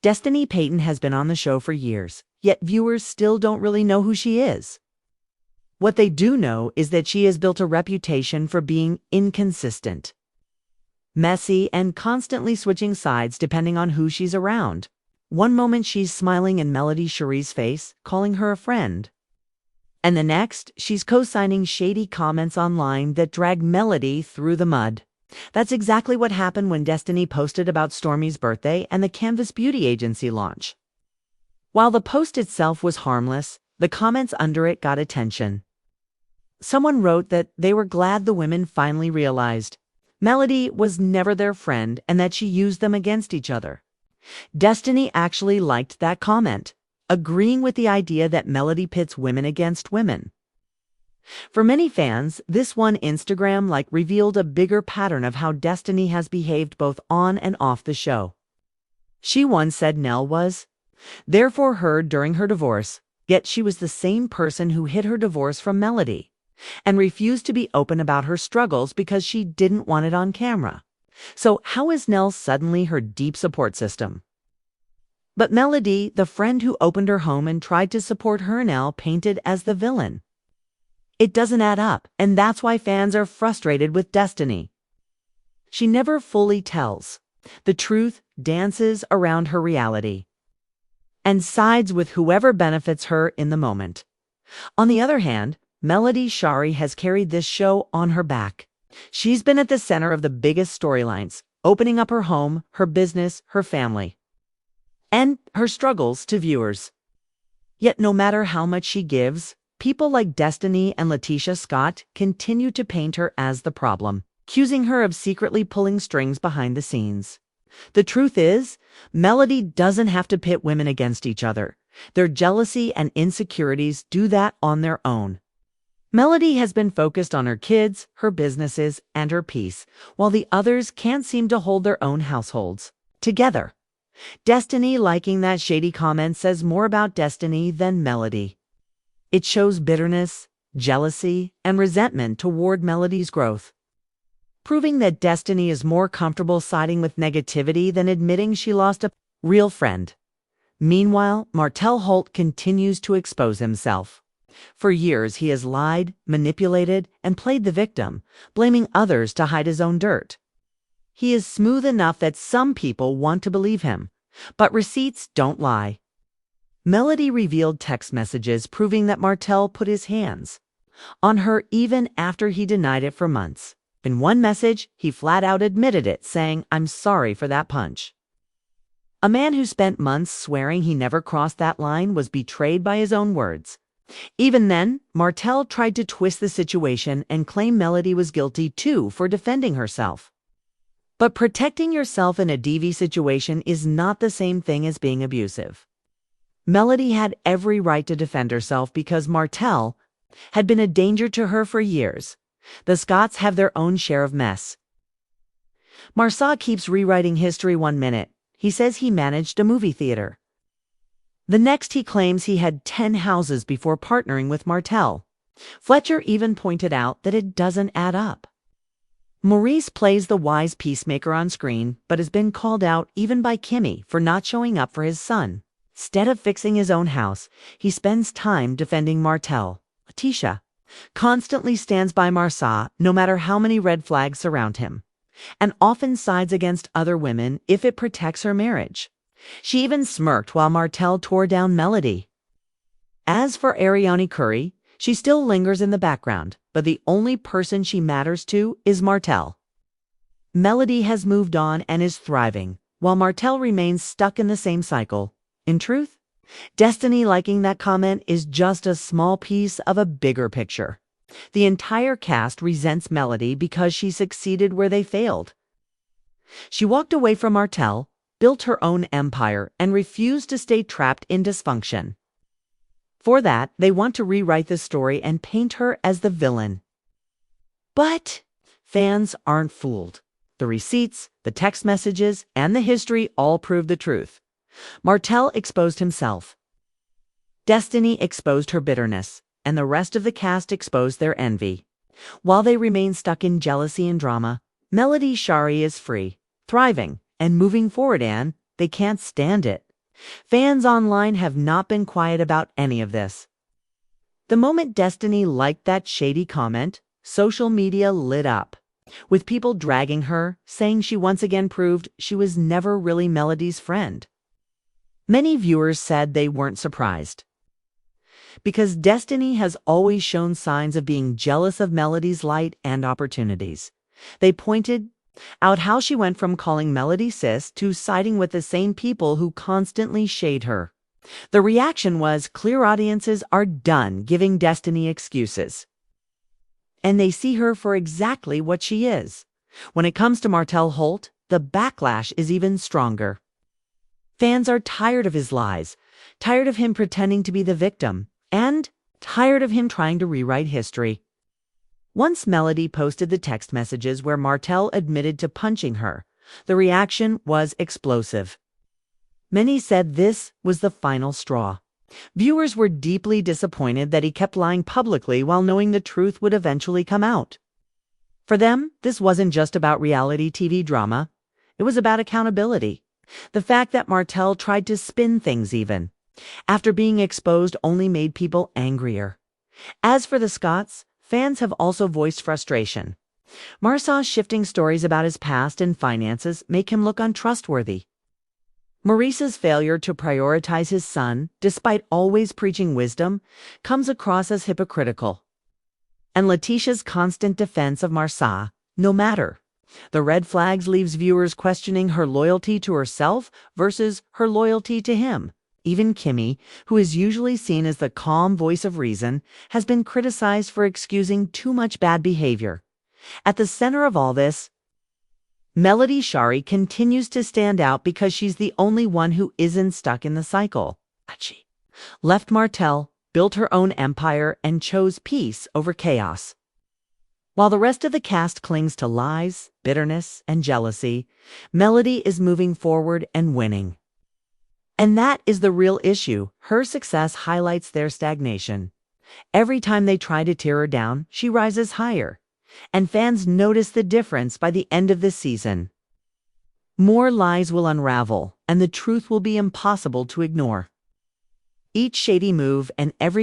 Destiny Payton has been on the show for years, yet viewers still don't really know who she is. What they do know is that she has built a reputation for being inconsistent, messy, and constantly switching sides depending on who she's around. One moment she's smiling in Melody Shari's face, calling her a friend. And the next, she's co-signing shady comments online that drag Melody through the mud. That's exactly what happened when Destiny posted about Stormi's birthday and the Canvas Beauty Agency launch. While the post itself was harmless, the comments under it got attention. Someone wrote that they were glad the women finally realized Melody was never their friend and that she used them against each other. Destiny actually liked that comment, agreeing with the idea that Melody pits women against women. For many fans, this one Instagram like revealed a bigger pattern of how Destiny has behaved both on and off the show. She once said Nell was there for her during her divorce, yet she was the same person who hid her divorce from Melody and refused to be open about her struggles because she didn't want it on camera. So how is Nell suddenly her deep support system? But Melody, the friend who opened her home and tried to support her, now painted as the villain. It doesn't add up, and that's why fans are frustrated with Destiny. She never fully tells the truth, dances around her reality, and sides with whoever benefits her in the moment. On the other hand, Melody Shari has carried this show on her back. She's been at the center of the biggest storylines, opening up her home, her business, her family, and her struggles to viewers. Yet no matter how much she gives, people like Destiny and Letitia Scott continue to paint her as the problem, accusing her of secretly pulling strings behind the scenes. The truth is, Melody doesn't have to pit women against each other. Their jealousy and insecurities do that on their own. Melody has been focused on her kids, her businesses, and her peace, while the others can't seem to hold their own households together. Destiny liking that shady comment says more about Destiny than Melody. It shows bitterness, jealousy, and resentment toward Melody's growth, proving that Destiny is more comfortable siding with negativity than admitting she lost a real friend. Meanwhile, Martell Holt continues to expose himself. For years, he has lied, manipulated, and played the victim, blaming others to hide his own dirt. He is smooth enough that some people want to believe him, but receipts don't lie. Melody revealed text messages proving that Martell put his hands on her even after he denied it for months. In one message, he flat out admitted it, saying, "I'm sorry for that punch." A man who spent months swearing he never crossed that line was betrayed by his own words. Even then, Martell tried to twist the situation and claim Melody was guilty too for defending herself. But protecting yourself in a DV situation is not the same thing as being abusive. Melody had every right to defend herself because Martell had been a danger to her for years. The Scotts have their own share of mess. Martell keeps rewriting history one minute. He says he managed a movie theater. The next he claims he had 10 houses before partnering with Martell. Fletcher even pointed out that it doesn't add up. Maurice plays the wise peacemaker on screen, but has been called out even by Kimmy for not showing up for his son. Instead of fixing his own house, he spends time defending Martell. Letitia constantly stands by Martell no matter how many red flags surround him, and often sides against other women if it protects her marriage. She even smirked while Martell tore down Melody. As for Ariane Curry, she still lingers in the background, but the only person she matters to is Martell. Melody has moved on and is thriving, while Martell remains stuck in the same cycle. In truth, Destiny liking that comment is just a small piece of a bigger picture. The entire cast resents Melody because she succeeded where they failed. She walked away from Martell, built her own empire, and refused to stay trapped in dysfunction. For that, they want to rewrite the story and paint her as the villain. But fans aren't fooled. The receipts, the text messages, and the history all prove the truth. Martell exposed himself. Destiny exposed her bitterness, and the rest of the cast exposed their envy. While they remain stuck in jealousy and drama, Melody Shari is free, thriving, and moving forward, and they can't stand it. Fans online have not been quiet about any of this. The moment Destiny liked that shady comment, social media lit up, with people dragging her, saying she once again proved she was never really Melody's friend. Many viewers said they weren't surprised, because Destiny has always shown signs of being jealous of Melody's light and opportunities. They pointed out how she went from calling Melody sis to siding with the same people who constantly shade her. The reaction was clear: audiences are done giving Destiny excuses, and they see her for exactly what she is. When it comes to Martell Holt, the backlash is even stronger. Fans are tired of his lies, tired of him pretending to be the victim, and tired of him trying to rewrite history. Once Melody posted the text messages where Martell admitted to punching her, the reaction was explosive. Many said this was the final straw. Viewers were deeply disappointed that he kept lying publicly while knowing the truth would eventually come out. For them, this wasn't just about reality TV drama. It was about accountability. The fact that Martell tried to spin things even after being exposed only made people angrier. As for the Scotts, fans have also voiced frustration. Marsa's shifting stories about his past and finances make him look untrustworthy. Maurice's failure to prioritize his son, despite always preaching wisdom, comes across as hypocritical. And Letitia's constant defense of Marsa, no matter the red flags, leaves viewers questioning her loyalty to herself versus her loyalty to him. Even Kimmy, who is usually seen as the calm voice of reason, has been criticized for excusing too much bad behavior. At the center of all this, Melody Shari continues to stand out because she's the only one who isn't stuck in the cycle. She left Martell, built her own empire, and chose peace over chaos. While the rest of the cast clings to lies, bitterness, and jealousy, Melody is moving forward and winning. And that is the real issue. Her success highlights their stagnation. Every time they try to tear her down, she rises higher. And fans notice the difference by the end of the season. More lies will unravel, and the truth will be impossible to ignore. Each shady move and every